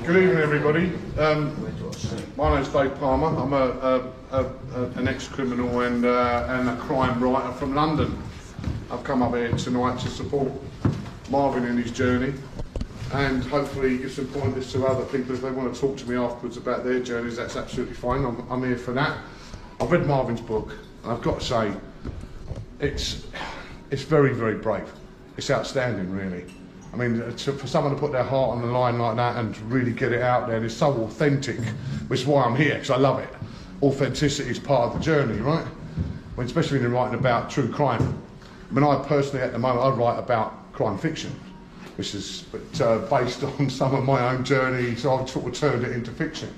Good evening, everybody. My name's Dave Palmer. I'm an ex-criminal and a crime writer from London. I've come up here tonight to support Marvin in his journey and hopefully give some pointers to other people if they want to talk to me afterwards about their journeys. That's absolutely fine. I'm here for that. I've read Marvin's book and I've got to say it's very, very brave. It's outstanding, really. I mean, for someone to put their heart on the line like that and really get it out there, it's so authentic, which is why I'm here, because I love it. Authenticity is part of the journey, right? Especially when you're writing about true crime. I mean, I personally, at the moment, I write about crime fiction, which is based on some of my own journey, so I've sort of turned it into fiction.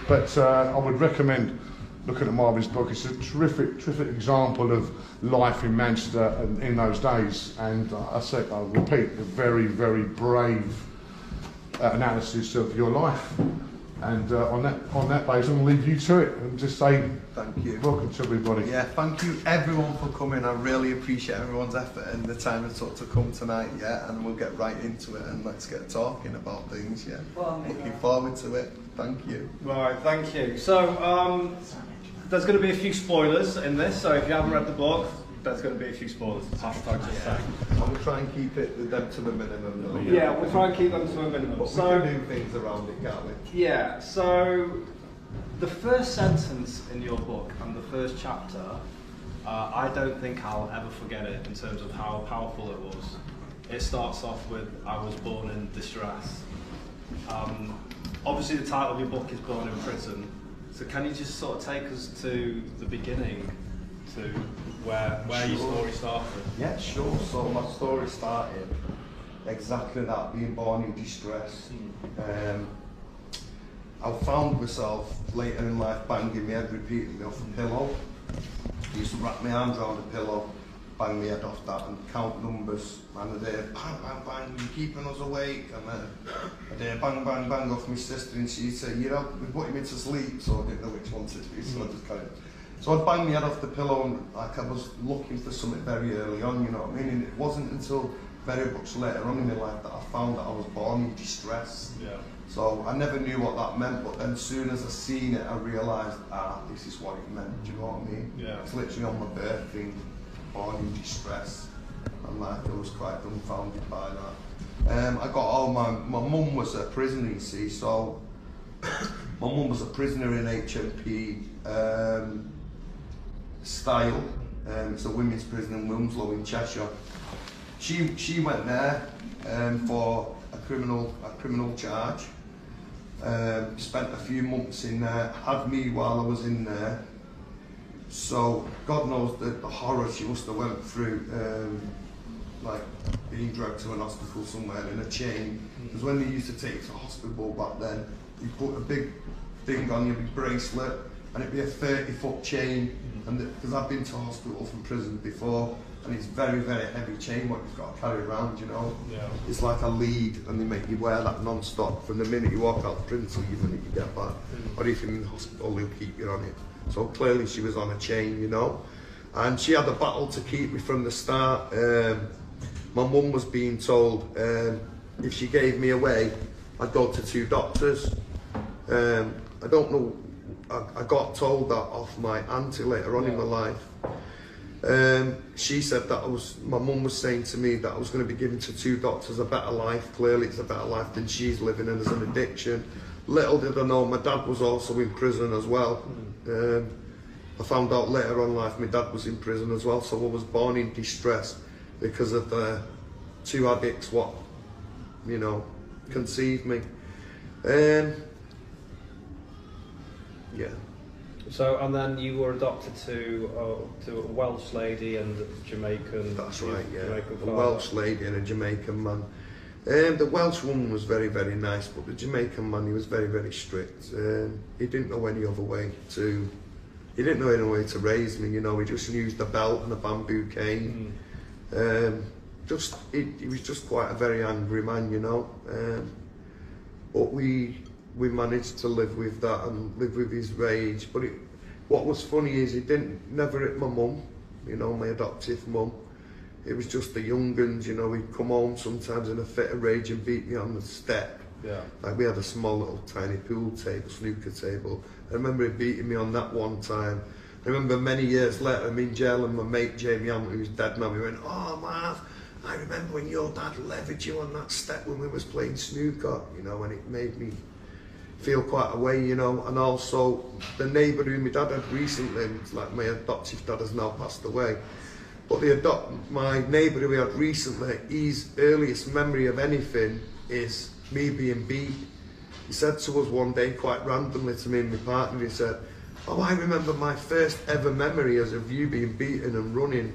But I would recommend looking at Marvin's book. It's a terrific example of life in Manchester in those days, and I'll repeat, a very, very brave analysis of your life. And on that basis, I'm going to leave you to it and just say thank you. Welcome to everybody. Yeah, thank you everyone for coming. I really appreciate everyone's effort and the time it took to come tonight. Yeah, and we'll get right into it and let's get talking about things. Yeah, looking forward to it. Thank you. Right, thank you. So there's going to be a few spoilers in this, so if you haven't read the book, there's going to be a few spoilers. Hashtag just saying. And we'll try and keep them to the minimum. Though. Yeah, we'll try and keep them to a minimum. But so we can do things around it, can't we? Yeah. So the first sentence in your book and the first chapter, I don't think I'll ever forget it in terms of how powerful it was. It starts off with, "I was born in distress." Obviously, the title of your book is "Born in Prison." So can you just sort of take us to the beginning, to where your story started? Yeah, sure. So my story started exactly that, being born in distress. I found myself later in life banging my head repeatedly off a pillow. I used to wrap my arms around the pillow, bang my head off that and count numbers. And a day, bang, bang, bang, you're keeping us awake. And then a day, bang, bang, bang off my sister, and she'd say, you know, we put him into sleep, so I didn't know which one to do, so I just kind of... So I'd bang my head off the pillow, and like I was looking for something very early on, you know what I mean? And it wasn't until very much later on in my life that I found that I was born in distress. Yeah. So I never knew what that meant, but then as soon as I seen it, I realised, this is what it meant, do you know what I mean? Yeah. It's literally on my birth thing, born in distress. And like, I was quite dumbfounded by that. I got all my mum was a prisoner, you see, so my mum was a prisoner in HMP style. It's a women's prison in Wilmslow in Cheshire. She went there for a criminal charge. Spent a few months in there, had me while I was in there. So God knows the horror she must have went through, like being dragged to an hospital somewhere in a chain. Because when they used to take you to hospital back then, you put a big thing on your big bracelet, and it'd be a 30-foot chain. And because I've been to hospitals and prisons before, and it's very, very heavy chain what you've got to carry around, you know. Yeah. It's like a lead, and they make you wear that non-stop from the minute you walk out the prison till the minute you get back. Or if you're in the hospital, they'll keep you on it. So clearly she was on a chain, you know. And she had a battle to keep me from the start. My mum was being told if she gave me away, I'd go to 2 doctors. I don't know, I got told that off my auntie later on in my life. She said that my mum was saying to me that I was going to be given to 2 doctors, a better life. Clearly it's a better life than she's living in as an addiction. Little did I know, my dad was also in prison as well. I found out later on in life my dad was in prison as well, so I was born in distress because of the 2 addicts what, you know, conceived me. Yeah. So, and then you were adopted to a Welsh lady and a Jamaican. That's right, yeah. Jamaican a Welsh lady and a Jamaican man. The Welsh woman was very, very nice, but the Jamaican man, he was very, very strict. He didn't know any other way to. He didn't know any way to raise me. You know, he just used a belt and a bamboo cane. He was just quite a very angry man, you know. But we managed to live with that and live with his rage. But what was funny is he never hit my mum, you know, my adoptive mum. It was just the young uns, you know. He'd come home sometimes in a fit of rage and beat me on the step. Yeah. Like we had a small little tiny pool table, snooker table. I remember him beating me on that one time. I remember many years later, me in jail and my mate Jamie Hamlin, who's dead now, we went, "Oh Marv, I remember when your dad levered you on that step when we was playing snooker," you know, and it made me feel quite a way, you know. And also the neighbour who my dad had recently, it's like my adoptive dad has now passed away, but my neighbour who we had recently, his earliest memory of anything is me being beat. He said to us one day, quite randomly to me and my partner, he said, "Oh, I remember my first ever memory as of you being beaten and running,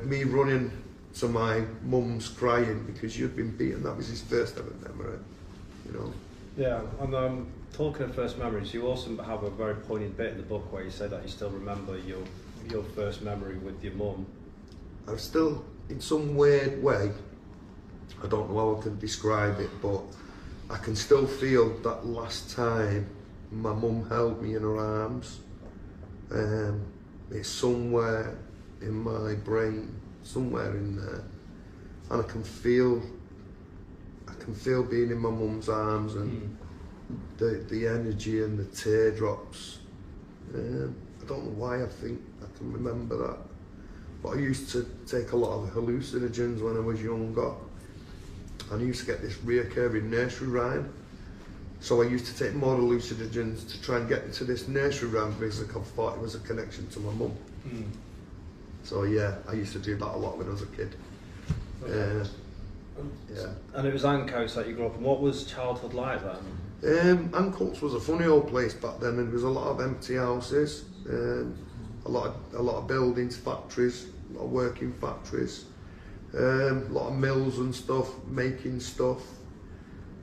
me running to my mum's crying because you'd been beaten." That was his first ever memory, you know. Yeah, and talking of first memories, you also have a very poignant bit in the book where you say that you still remember your first memory with your mum. I'm still, in some weird way, I don't know how I can describe it, but I can still feel that last time my mum held me in her arms. It's somewhere in my brain, somewhere in there, and I can feel being in my mum's arms and the energy and the teardrops. I don't know why I think I can remember that, but I used to take a lot of hallucinogens when I was younger, and I used to get this reoccurring nursery rhyme. So I used to take more hallucinogens to try and get into this nursery rhyme because I thought it was a connection to my mum. So yeah, I used to do that a lot when I was a kid. Okay. Yeah. And it was Ancoats that you grew up in. What was childhood like then? Ancoats was a funny old place back then, and there was a lot of empty houses, a lot of buildings, factories, a lot of working factories, a lot of mills and stuff, making stuff.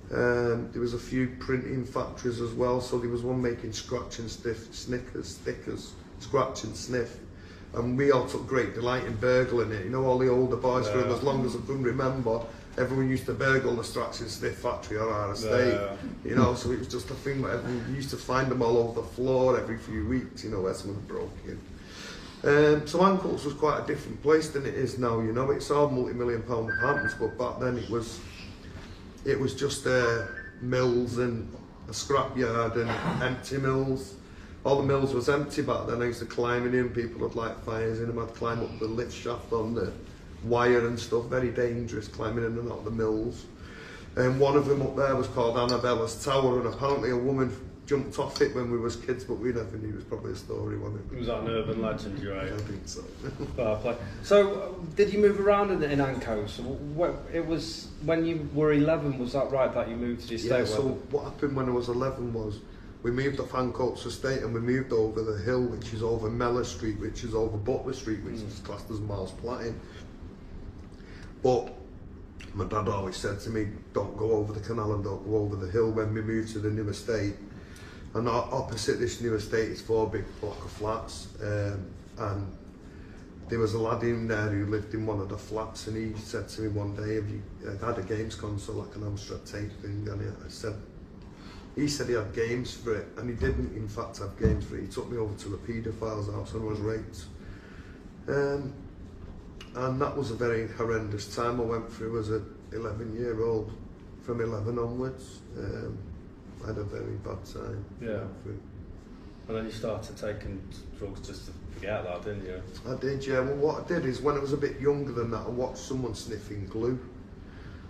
There was a few printing factories as well, so there was one making scratch and stickers, scratch and sniff. And we all took great delight in burgling it. You know, all the older boys, for as long as I can remember, everyone used to burgle the scratch and sniff factory on our estate. You know, so it was just a thing that everyone used to find them all over the floor every few weeks, you know, where someone broke in. So Ancoats was quite a different place than it is now, you know. It's all multi-million-pound apartments, but back then it was just mills and a scrapyard and empty mills. All the mills was empty back then. I used to climb in, people would light fires in them. I'd climb up the lift shaft on the wire and stuff, very dangerous, climbing in and out of the mills. And one of them up there was called Annabella's Tower, and apparently a woman jumped off it when we was kids, but we never knew. It was probably a story, wasn't it? Was that an urban legend, you're right? I think so. Fair play. So, did you move around in Ancoats? It was when you were 11, was that right, that you moved to the estate? Yeah, so what happened when I was 11 was, we moved off Ancoats Estate and we moved over the hill, which is over Mellor Street, which is over Butler Street, which is classed as Miles Platting. But my dad always said to me, don't go over the canal and don't go over the hill when we moved to the new estate. And opposite this new estate is 4 big block of flats. And there was a lad in there who lived in one of the flats, and he said to me one day, "Have you had a games console, like an Amstrad tape thing?" And he said he had games for it, and he didn't in fact have games for it. He took me over to the paedophile's house and I was raped. And that was a very horrendous time I went through as an 11-year-old, from 11 onwards. I had a very bad time. Yeah. And then you started taking drugs just to forget that, didn't you? I did, yeah. Well, what I did is, when I was a bit younger than that, I watched someone sniffing glue.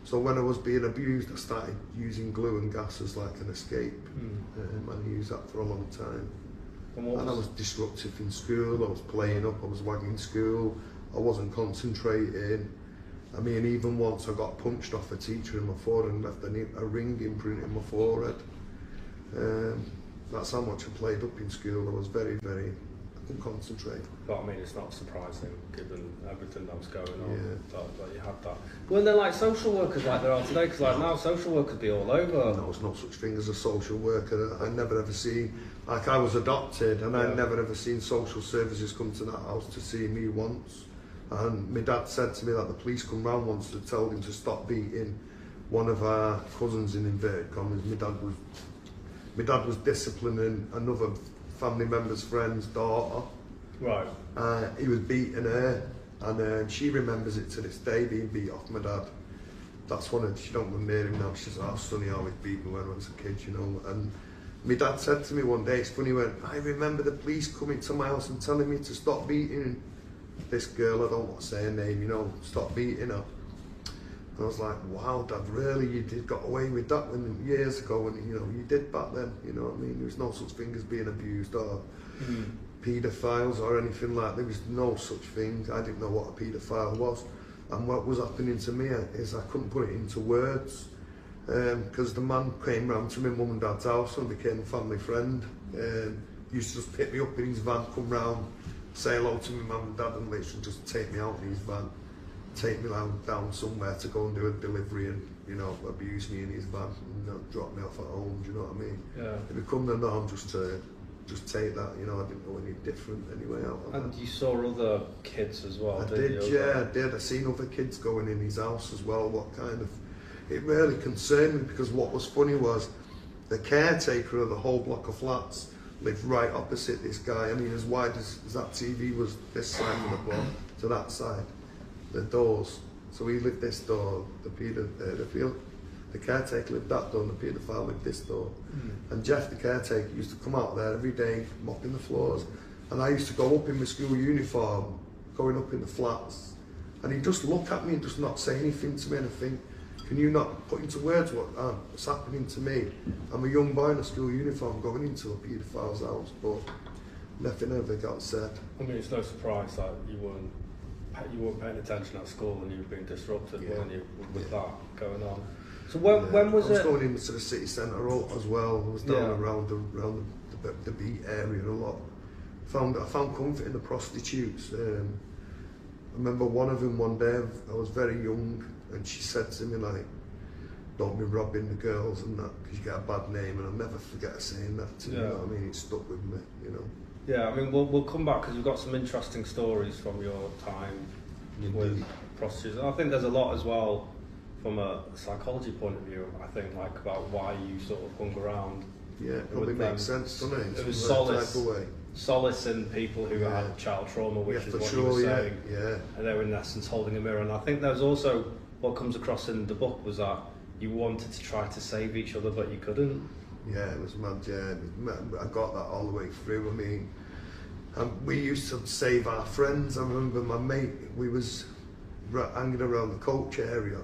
So when I was being abused, I started using glue and gas as like an escape. And I used that for a long time. And I was disruptive in school, I was playing up, I was wagging school, I wasn't concentrating. I mean, even once I got punched off a teacher in my forehead and left a ring imprint in my forehead. That's how much I played up in school. I was very, I couldn't concentrate. But I mean, it's not surprising given everything that was going on that you had that. Weren't there like social workers like there are today? Because like now social workers be all over. There was no such thing as a social worker. I never ever seen, like I was adopted and I never ever seen social services come to that house to see me once. And my dad said to me that the police come round once to tell him to stop beating one of our cousins in inverted commas. My dad was disciplining another family member's friend's daughter. Right. He was beating her, and she remembers it to this day, being beat off my dad. that's one of, she don't go near him now. She's our son, he always beat me when I was a kid, you know. And my dad said to me one day, it's funny, he went, I remember the police coming to my house and telling me to stop beating this girl, I don't want to say her name, you know, stop beating her. And I was like, wow, Dad, really, you did got away with that when years ago, and you know, you did back then, you know what I mean? There was no such thing as being abused or paedophiles or anything like that. There was no such thing. I didn't know what a paedophile was. And what was happening to me is I couldn't put it into words, because the man came round to my mum and dad's house and became a family friend. Used to just pick me up in his van, come round, say hello to my mum and dad, and literally just take me out in his van, take me down somewhere to go and do a delivery, and you know, abuse me in his van and drop me off at home. Do you know what I mean? Yeah. It become the norm just to take that. You know, I didn't know any different anyway out of And that. you saw other kids as well, I didn't did, you? yeah, I did. I seen other kids going in his house as well. What kind of, it really concerned me, because what was funny was the caretaker of the whole block of flats lived right opposite this guy. I mean, as wide as that TV was, this side of the block to that side, the doors. So he lived this door, the caretaker lived that door, and the paedophile lived this door. And Jeff, the caretaker, used to come out there every day mopping the floors. And I used to go up in my school uniform, going up in the flats, and he'd just look at me and just not say anything to me, and I think, can you not put into words what's happening to me? I'm a young boy in a school uniform going into a paedophile's house, but nothing ever got said. I mean, it's no surprise that you weren't paying attention at school and you were being disrupted, weren't you, with that going on? So when was it? I was going into the city centre as well. I was down around the beat area a lot. I found comfort in the prostitutes. I remember one of them one day, I was very young, and she said to me like, don't be robbing the girls and that, because you get a bad name, and I'll never forget her saying that to me. You know what I mean? It stuck with me, you know. Yeah, I mean, we'll come back, because we've got some interesting stories from your time with prostitutes. And I think there's a lot as well from a psychology point of view, I think, like about why you sort of hung around. Yeah, it probably makes sense, doesn't it? It was solace in people who had child trauma, which is what you were saying. Yeah. And they were in essence holding a mirror. And I think there's also, what comes across in the book was that you wanted to try to save each other, but you couldn't. Yeah, it was mad, yeah. I got that all the way through. I mean, we used to save our friends. I remember my mate, we was hanging around the coach area,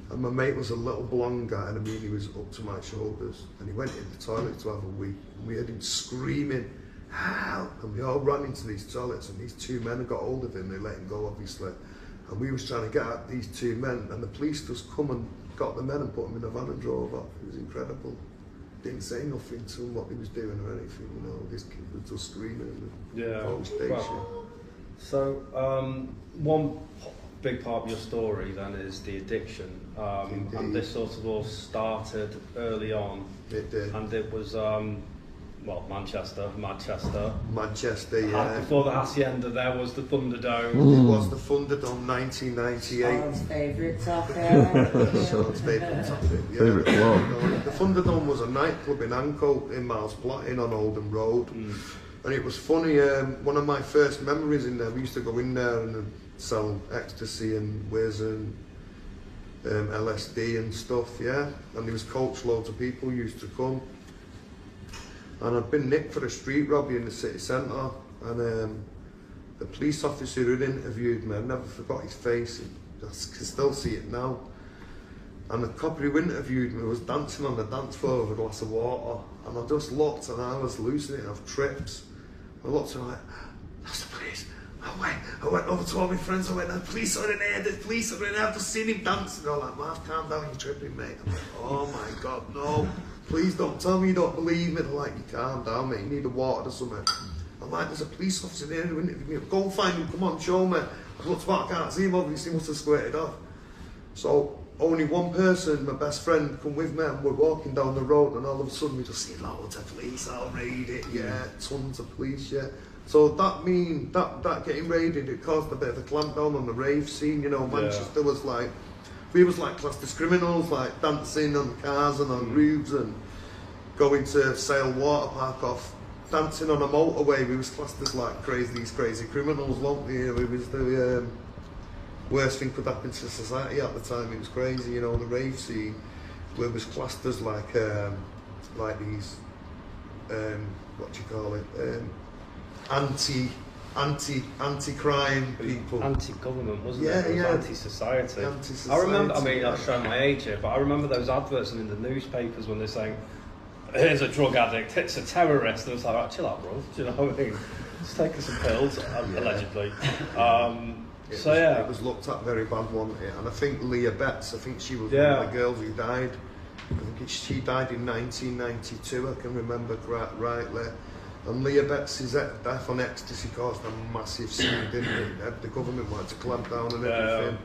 and my mate was a little blonde guy, and I mean, he was up to my shoulders, and he went in the toilet to have a wee, and we heard him screaming, help! And we all ran into these toilets, and these two men had got hold of him. They let him go, obviously, and we was trying to get at these two men, and the police just come and got the men and put them in a van and drove off. It was incredible. Didn't say nothing to him what he was doing or anything, you know. This kid was just screaming in the police station. Well, so one big part of your story then is the addiction, and this sort of all started early on. It did. And it was Manchester, yeah. And before the Hacienda there was the Thunderdome. It was the Thunderdome 1998. Sean's favourite topic. Sean's favourite topic, yeah. Favourite club. The Thunderdome was a nightclub in Ancoat in Miles Platin on Oldham Road. And it was funny, one of my first memories in there, we used to go in there and sell ecstasy and whiz and LSD and stuff, yeah. And there was coach loads of people used to come. And I'd been nicked for a street robbery in the city centre, and the police officer who interviewed me, I never forgot his face, I can still see it now. And the cop who interviewed me was dancing on the dance floor with a glass of water, and I just looked and I was losing it, I've trips. I looked and I went, that's the police. I went over to all my friends, I went, the police are in here, the police are in here, I've just seen him dancing. They're like, Marv, calm down, you're tripping, mate. I'm like, oh my God, no. Please don't tell me you don't believe me. They're like, you calm down, mate, you need a water or something. I'm like, there's a police officer there who interviewed me. Go and find him, come on, show me. I looked back, I can't see him, obviously he must have squirted off. So only one person, my best friend, come with me, and we're walking down the road, and all of a sudden we just see loads of police, I'll raid it, yeah, tons of police, yeah. So that getting raided, it caused a bit of a clampdown on the rave scene, you know. Manchester was like, we was like classed as criminals, like dancing on cars and on roofs and going to Sale Water Park off, dancing on a motorway. We was classed as like these crazy criminals, weren't we? We was the worst thing could happen to society at the time. It was crazy, you know, the rave scene, where it was classed as like these, what do you call it, anti-crime people. Anti-government, wasn't Yeah, it? It was yeah. anti-society. Anti-society. I remember, I mean, I'll show my age here, but I remember those adverts in the newspapers when they're saying, here's a drug addict, it's a terrorist. And it was like, oh, chill out, bro. Do you know what I mean? Just taking some pills, allegedly. It was looked at very bad, wasn't it? And I think Leah Betts, I think she was one of the girls who died. I think she died in 1992, I can remember rightly. And Leah Betts' death on ecstasy caused a massive scene, didn't it? The government wanted to clamp down on everything.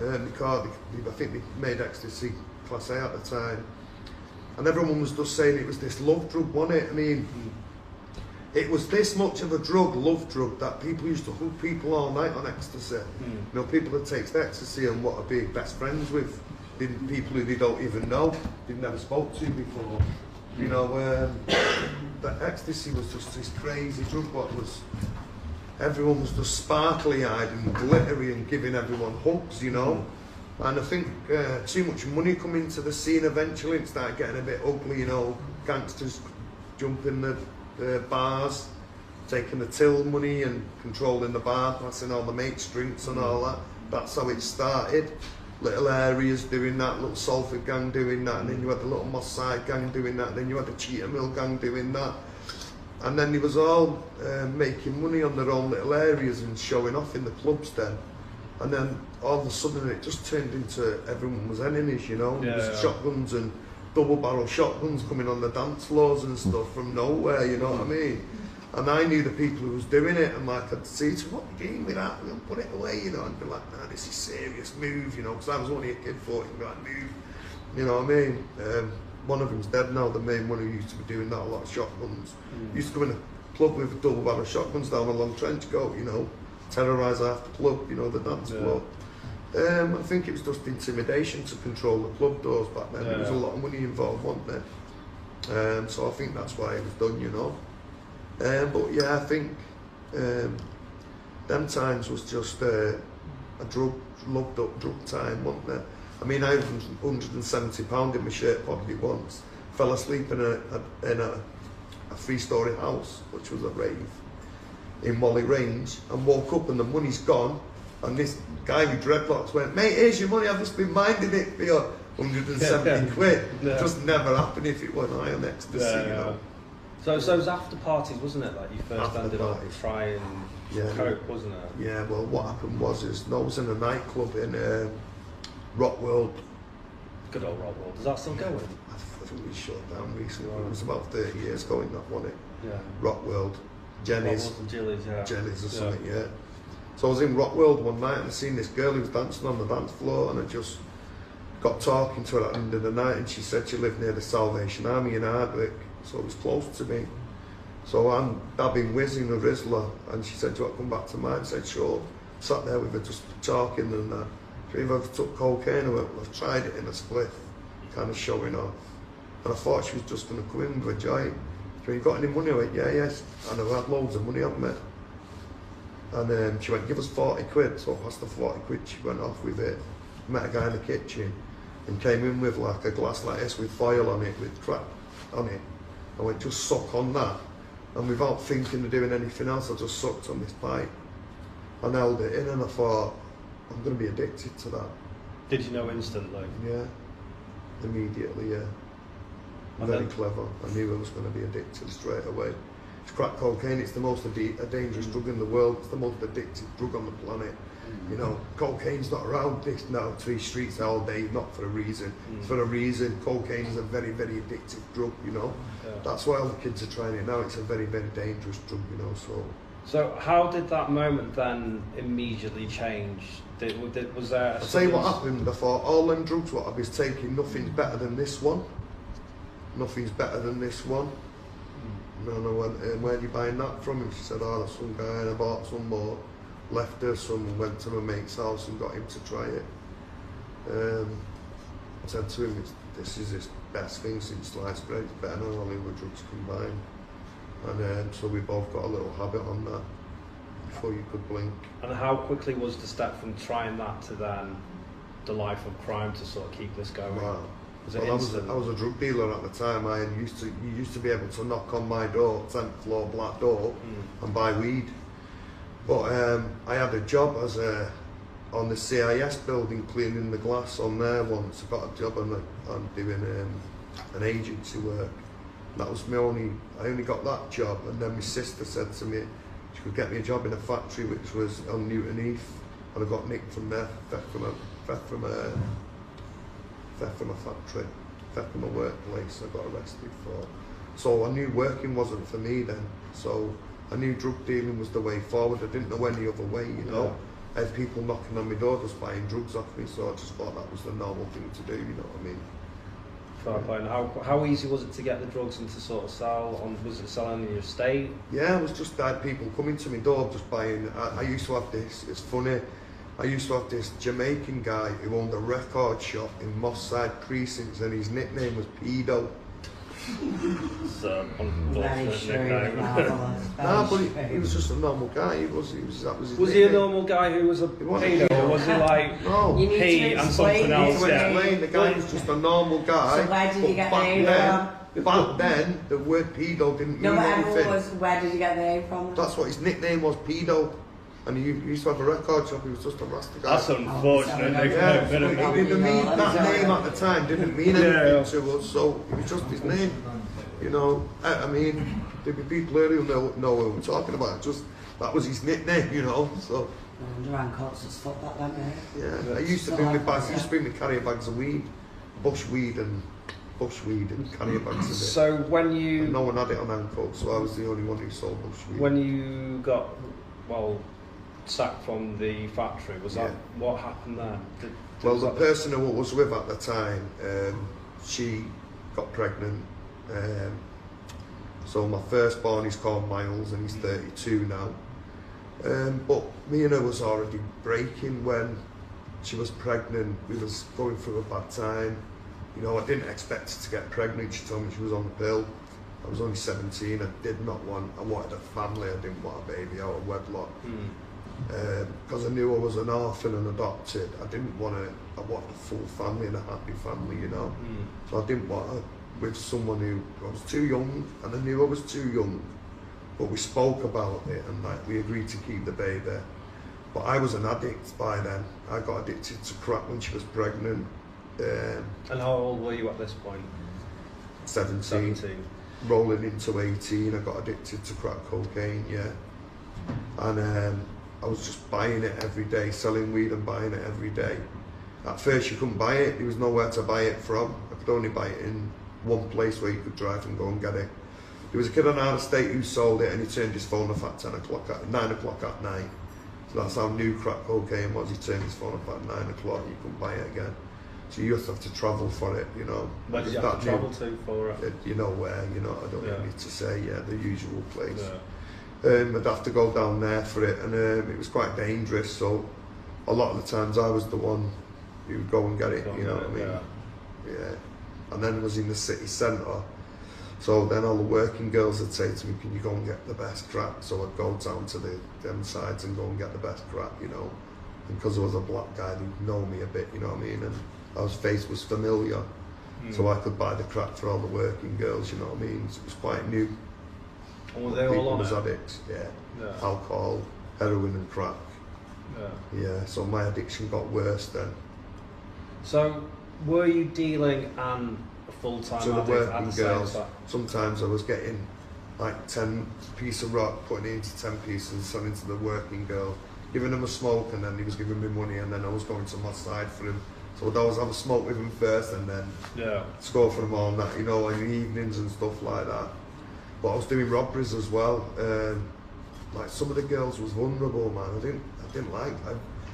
I think they made ecstasy class A at the time. And everyone was just saying it was this love drug, wasn't it? I mean, it was this much of a drug, love drug, that people used to hook people all night on ecstasy. You know, people that takes ecstasy and want to be best friends with people who they don't even know, they've never spoke to before. You know, that ecstasy was just this crazy drug. Everyone was just sparkly-eyed and glittery and giving everyone hugs, you know. And I think too much money come into the scene eventually. It started getting a bit ugly, you know. Gangsters jumping the bars, taking the till money and controlling the bar, passing all the mates drinks and all that. That's how it started. Little areas doing that, little Salford gang doing that, and then you had the little Moss Side gang doing that, and then you had the Cheetah Mill gang doing that. And then they was all making money on their own little areas and showing off in the clubs then. And then all of a sudden it just turned into everyone was enemies, you know. There was shotguns and double barrel shotguns coming on the dance floors and stuff from nowhere, you know what I mean? And I knew the people who was doing it, and like I'd say to what are you doing with that? We'll put it away, you know, and be like, nah, this is serious, move, you know, because I was only a kid 14, be like, move, you know what I mean? One of them's dead now, the main one who used to be doing that, a lot of shotguns. Used to go in a club with double barrel shotguns down a long trench coat, you know, terrorise half the club, you know, the dance floor. I think it was just intimidation to control the club doors back then. There was a lot of money involved, wasn't there? So I think that's why it was done, you know. But yeah, I think them times was just a loved up drug time, wasn't there? I mean, I had £170 in my shirt pocket once, fell asleep in a 3-storey house, which was a rave, in Wally Range, and woke up and the money's gone, and this guy with dreadlocks went, mate, here's your money, I've just been minding it for your 170 quid. It just never happened if it went high on ecstasy, you know. So it was after parties, wasn't it? Like you first After ended parties. up trying coke, wasn't it? Yeah, well, what happened was, I was in a nightclub in Rock World. Good old Rock World. Does that still go in? I think we shut down recently. It was about 30 years ago in that one. Yeah. Rock World, Jenny's, Rock World and Jilly's, yeah. Jenny's or something, yeah. So I was in Rock World one night and I seen this girl who was dancing on the dance floor, and I just got talking to her at the end of the night, and she said she lived near the Salvation Army in Hardwick, so it was close to me. So I'm dabbing whizzing a Rizzler, and she said, do you want to come back to mine? I said, sure. Sat there with her just talking and that. If I've took cocaine or I've tried it in a spliff, kind of showing off. And I thought she was just going to come in with a joint. So you got any money? I went, yeah, yes. And I've had loads of money on me. And she went, give us 40 quid. So I passed the 40 quid, she went off with it. Met a guy in the kitchen and came in with like a glass like this with foil on it, with crap on it. I went, just suck on that. And without thinking of doing anything else, I just sucked on this pipe and held it in, and I thought, I'm going to be addicted to that. Did you know instantly? Yeah, immediately, yeah. Very clever. I knew I was going to be addicted straight away. It's crack cocaine, it's the most dangerous drug in the world, it's the most addictive drug on the planet. You know, cocaine's not around this now to these streets all day, not for a reason. It's for a reason. Cocaine is a very, very addictive drug, you know. That's why all the kids are trying it now. It's a very, very dangerous drug, you know, So how did that moment then immediately change? Was there... I'll tell you what happened. I thought, all them drugs what I was taking, nothing's better than this one. Nothing's better than this one. And I went, where are you buying that from? And she said, oh, that's some guy, and I bought some more. Left her some and went to my mate's house and got him to try it. I said to him, this is his best thing since sliced bread, it's better than all the other drugs combined. And so we both got a little habit on that. before you could blink. And how quickly was the step from trying that to then the life of crime to sort of keep this going? Wow. Was it Well, instant? I was a drug dealer at the time. You used to be able to knock on my door, 10th floor black door, and buy weed. But I had a job as on the CIS building, cleaning the glass on there once. I got a job on doing an agency work. That was I only got that job, and then my sister said to me she could get me a job in a factory which was on Newton Heath, and I got nicked from there, theft from a factory, theft from a workplace. I got arrested for. So I knew working wasn't for me then. So I knew drug dealing was the way forward. I didn't know any other way, you know. I had people knocking on my door just buying drugs off me, so I just thought that was the normal thing to do, you know what I mean? Fair play. And how easy was it to get the drugs and to sort of sell? Was it selling in your estate? Yeah, it was just that people coming to my door just buying. I used to have this, it's funny, I used to have this Jamaican guy who owned a record shop in Moss Side Precincts, and his nickname was Pedo. It's Very unfortunate shrewd, nickname. marvellous. Nah, but Very he was just a normal guy. That was his Was he a nickname. normal guy who was a wasn't pedo, or pedo. was he like No. You need P to and explain something it else? To Yeah. explain, the guy was just a normal guy. So where did you but get the back name then, back then, the word pedo didn't No, mean but everyone anything. was, where did you get the name from? That's what his nickname was, Pedo. And he used to have a record shop. He was just a rasta guy. That's unfortunate. Oh, Yeah, Bit of- it didn't mean, that name at the time didn't mean anything to us, so it was just his name. You know, I mean, there'd be people here who know what we're talking about. Just that was his nickname, you know. So Duran Coats has fucked that, don't they? yeah, I used to bring me bags. I used to bring me carrier bags of weed, bushweed and carrier bags of it. So when And you no one had it on Ancoat, so I was the only one who sold bushweed. when you got sacked from the factory, was that Yeah. what happened there? Well, was the that person who I was with at the time, she got pregnant. So my firstborn is called Miles, and he's 32 now. But me and her was already breaking when she was pregnant. We was going through a bad time. You know, I didn't expect her to get pregnant. She told me she was on the pill. I was only 17. I wanted a family. I didn't want a baby out of wedlock. Because I knew I was an orphan and adopted. I wanted a full family and a happy family, you know. So I didn't want her with someone who, I was too young, and I knew I was too young. But we spoke about it, and we agreed to keep the baby. But I was an addict by then. I got addicted to crack when she was pregnant. And how old were you at this point? 17. Rolling into 18, I got addicted to crack cocaine, yeah. And I was just buying it every day, selling weed and buying it every day. At first you couldn't buy it, there was nowhere to buy it from. I could only buy it in one place where you could drive and go and get it. There was a kid on our estate who sold it, and he turned his phone off at 9 o'clock at night. So that's how new crack cocaine was. He turned his phone off at 9 o'clock, you couldn't buy it again. So you used to have to travel for it, you know. Where did you have to travel to for it? You know where, you know, I don't need to say, the usual place. Yeah. I'd have to go down there for it, and it was quite dangerous, so a lot of the times I was the one who would go and get it, you know what I mean? Yeah. And then it was in the city centre, so then all the working girls would say to me, can you go and get the best crack? So I'd go down to them sides and go and get the best crack, you know. And because I was a black guy, they'd know me a bit, you know what I mean? And our face was familiar, so I could buy the crack for all the working girls, you know what I mean? So it was quite new. And were they all on was it? addicts, alcohol, heroin and crack. Yeah, so my addiction got worse then. So were you dealing and a full-time So the addict at working the same girls, time? sometimes I was getting like 10 pieces of rock, putting it into 10 pieces and selling to the working girl, giving them a smoke, and then he was giving me money, and then I was going to my side for him. So I'd always have a smoke with him first, and then score for him all night, you know, in the evenings and stuff like that. But I was doing robberies as well. Like some of the girls was vulnerable, man. I didn't like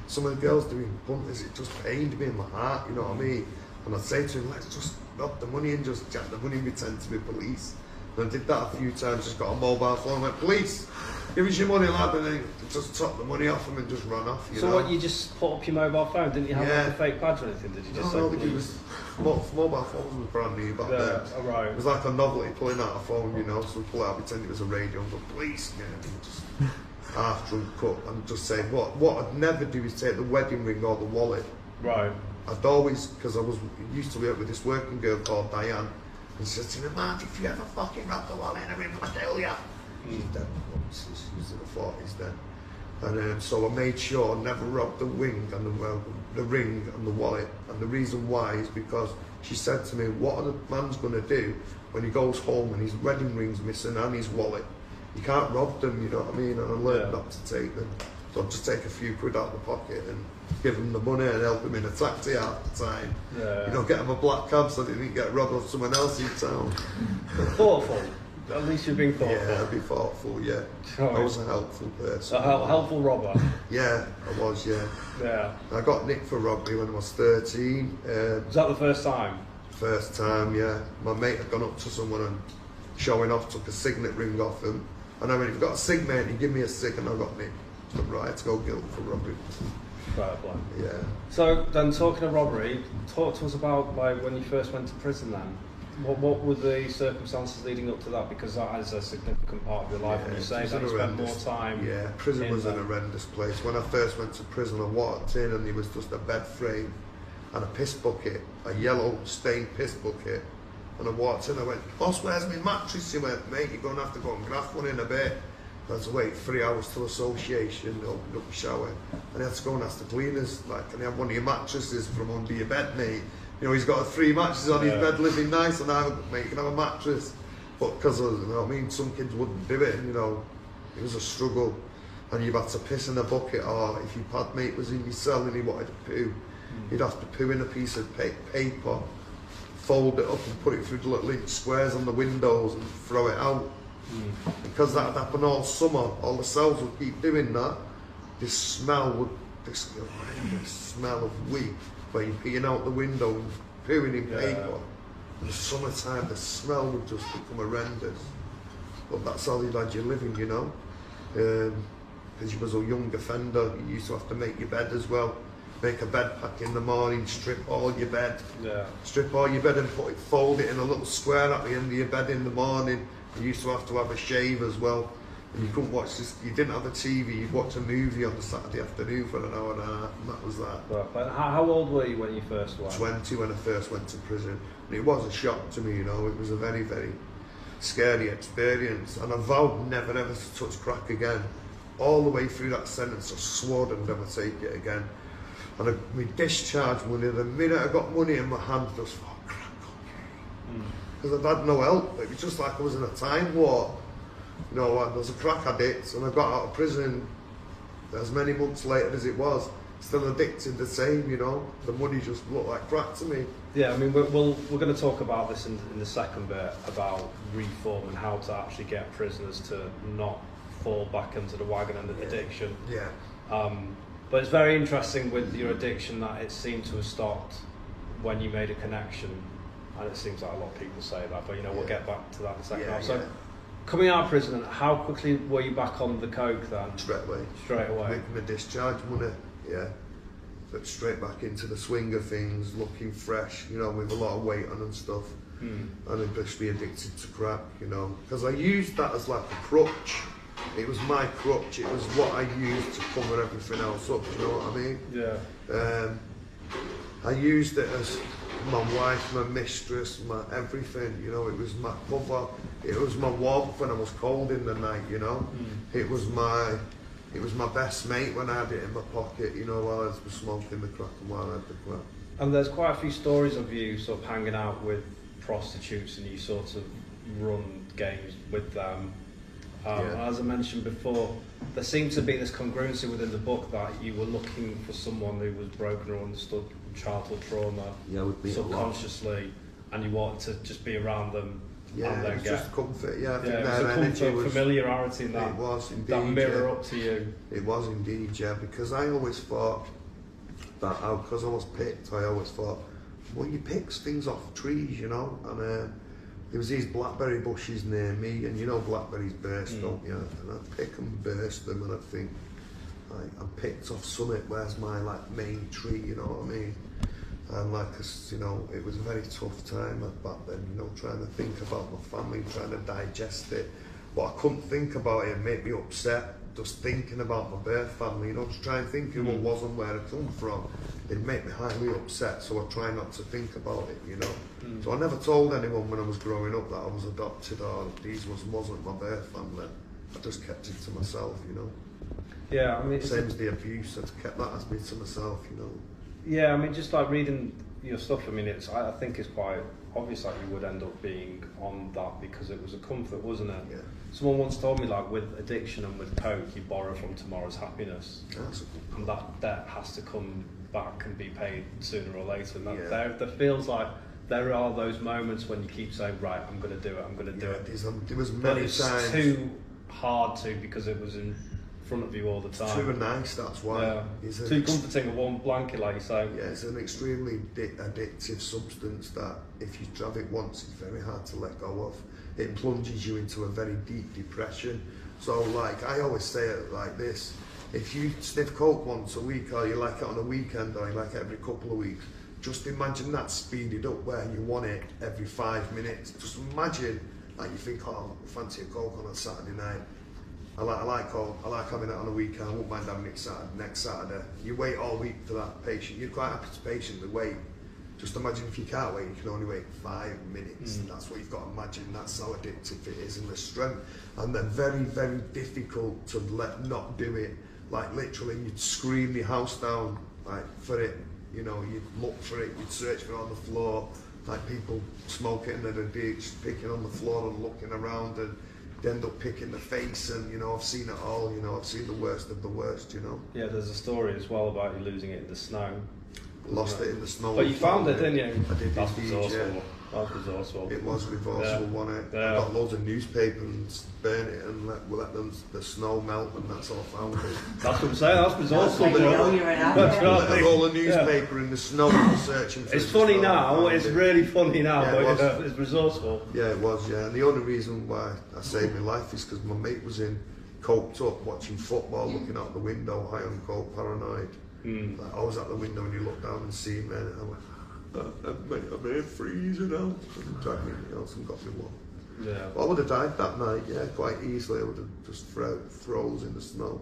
some of the girls doing punters. It just pained me in my heart, you know what I mean? And I'd say to him, let's just rob the money and just jack the money and pretend to be police. And I did that a few times. Just got a mobile phone, went, police, give us your money, lad, and then just took the money off him and just ran off. So what, you just put up your mobile phone? Didn't you have like a fake badge or anything? Did you just no, it was mobile phones was brand new back then. Right. It was like a novelty pulling out a phone, you know, so we pull it out, pretend it was a radio and go, police, yeah, and just half drunk cut, and just say what I'd never do is take the wedding ring or the wallet. Right. I'd always, because I used to work with this working girl called Diane, and she said to me, "Mark, if you ever fucking rob the wallet, I'm gonna tell ya." She's dead. She's in the 40s then. And so I made sure I never robbed the ring and the ring and the wallet. And the reason why is because she said to me, "What are the man's going to do when he goes home and his wedding ring's missing and his wallet? You can't rob them, you know what I mean?" And I learned not to take them. So I'd just take a few quid out of the pocket and give them the money and help them in a taxi out the time. Yeah. You know, get them a black cab so they didn't get robbed off someone else in town. Thoughtful. At least you're being thoughtful. Yeah, I'd be thoughtful, yeah. Oh, I was a helpful person. A helpful robber. Yeah, I was, yeah. Yeah. I got nicked for robbery when I was 13. Was that the first time? First time, yeah. My mate had gone up to someone and showing off, took a signet ring off him. And I went, "If you've got a sig, mate, you give me a sig," and I got nicked. So, right, to go guilt for robbery. Fair play. Yeah. So then, talking of robbery, talk to us about like when you first went to prison. Then, what were the circumstances leading up to that? Because that is a significant part of your life, and you say that you spent more time. Yeah, prison was an horrendous place. When I first went to prison, I walked in and there was just a bed frame and a piss bucket, a yellow stained piss bucket. And I walked in, I went, "Boss, where's my mattress?" He went, "Mate, you're going to have to go and graft one in a bit." I had to wait 3 hours till association, opened up the shower, and I had to go and ask the cleaners, like, "Can I have one of your mattresses from under your bed, mate?" You know, he's got 3 mattresses on his bed, living nice, and I went, "Mate, you can have a mattress." But because of, you know what I mean, some kids wouldn't do it, and you know, it was a struggle. And you had to piss in a bucket, or if your pad mate was in your cell and he wanted to poo, you'd have to poo in a piece of paper, fold it up and put it through the little inch squares on the windows and throw it out. Because that would happen all summer, all the cells would keep doing that. This horrendous smell of wee, where you're peeing out the window and pooing in paper. In the summertime, the smell would just become horrendous. But that's how you'd had your living, you know. Because you was a young offender, you used to have to make your bed as well. Make a bed pack in the morning, strip all your bed. Yeah. Strip all your bed and fold it in a little square at the end of your bed in the morning. You used to have a shave as well. And you couldn't watch this, you didn't have a TV, you'd watch a movie on the Saturday afternoon for an hour and a half, and that was that. But how old were you when you first went? 20 when I first went to prison. And it was a shock to me, you know, it was a very, very scary experience. And I vowed never ever to touch crack again. All the way through that sentence, I swore I'd never take it again. And my discharge money, the minute I got money in my hand, I just thought, crack cocaine. Because I'd had no help. It was just like I was in a time warp. You know, I was a crack addict, and I got out of prison as many months later as it was, still addicted the same, you know. The money just looked like crack to me. Yeah, I mean, we're going to talk about this in the second bit, about reform and how to actually get prisoners to not fall back into the wagon and the addiction. Yeah. But it's very interesting with your addiction that it seemed to have stopped when you made a connection, and it seems like a lot of people say that, but you know, we'll get back to that in a second. So, coming out of prison, how quickly were you back on the coke then? Straight away. Straight away. Making the discharge money, yeah. But straight back into the swing of things, looking fresh, you know, with a lot of weight on and stuff. And I'd just be addicted to crack, you know. Because I used that as like a crutch. It was my crutch, it was what I used to cover everything else up, you know what I mean? Yeah. I used it as my wife, my mistress, my everything, you know, it was my cover, it was my warmth when I was cold in the night, you know? It was my best mate when I had it in my pocket, you know, while I was smoking the crack and while I had the crack. And there's quite a few stories of you sort of hanging out with prostitutes and you sort of run games with them. As I mentioned before, there seems to be this congruency within the book that you were looking for someone who was broken or understood childhood trauma subconsciously, and you wanted to just be around them. Yeah, and then it was just comfort. Yeah, I think it was their a energy comfort, was familiarity in that. It was indeed. That mirror up to you. It was indeed, yeah. Because I always thought that, because I was picked, I always thought, well, you pick things off trees, you know, and. There was these blackberry bushes near me, and you know blackberries burst, don't you? And I'd pick and burst them, and I'd think, like, I picked off summit, where's my like main tree, you know what I mean? And like, you know, it was a very tough time back then, you know, trying to think about my family, trying to digest it. But I couldn't think about it, it made me upset. just thinking about my birth family, you know, just try and think who I was and where I come from. It'd make me highly upset, so I try not to think about it, you know. So I never told anyone when I was growing up that I was adopted or these wasn't my birth family. I just kept it to myself, you know. Yeah, I mean, Same as the abuse, I kept that as me to myself, you know. yeah, I mean, just like reading your stuff, I mean, I think it's quite obvious that you would end up being on that because it was a comfort, wasn't it? Yeah. Someone once told me, like, with addiction and with coke, you borrow from tomorrow's happiness, and that debt has to come back and be paid sooner or later. And that, there feels like there are those moments when you keep saying, right, I'm going to do it, I'm going to do it. There was But many it's times. too hard to because it was in front of you all the time. Too nice, that's why. Yeah. It's Too comforting with one blanket, like you say. Yeah, it's an extremely addictive substance that if you have it once, it's very hard to let go of. It plunges you into a very deep depression. So, like, I always say it like this: if you sniff coke once a week, or you like it on a weekend, or you like it every couple of weeks, just imagine that speeded up where you want it every 5 minutes. Just imagine, like, you think, oh, I fancy a coke on a Saturday night. I like coke. I like having it on a weekend. I won't mind having it next Saturday. You wait all week for that patient. You're quite happy to patiently wait. Just imagine if you can't wait, you can only wait 5 minutes. That's what you've got to imagine. That's how addictive it is, and the strength. And they're very, very difficult to not do it. Like, literally, you'd scream your house down, like, for it. You know, you'd look for it, you'd search for it on the floor. Like, people smoking in the ditch, picking on the floor and looking around, and they end up picking the face. And, you know, I've seen it all. You know, I've seen the worst of the worst, you know. Yeah, there's a story as well about you losing it in the snow. Lost it in the snow. But you found it, didn't you? I did. That's indeed, resourceful. yeah. That's resourceful. It was resourceful, wasn't it? Yeah. I got loads of newspaper and burn it and let the snow melt, and that's all I found. That's what I'm saying, that's resourceful. That's like, you know, you're an adult. That's right. Let a roll of newspaper in the snow and searching for It's the funny snow. now, it's really funny now, Yeah, it but was. it's resourceful. Yeah, it was, yeah. And the only reason why I saved my life is because my mate was coked up, watching football, looking out the window, high on coke, paranoid. Like, I was at the window and you look down and see me, and I went, I'm here freezing out. And dragged me in the house and got me one. Yeah. Well, I would have died that night, yeah, quite easily. I would have just froze in the snow.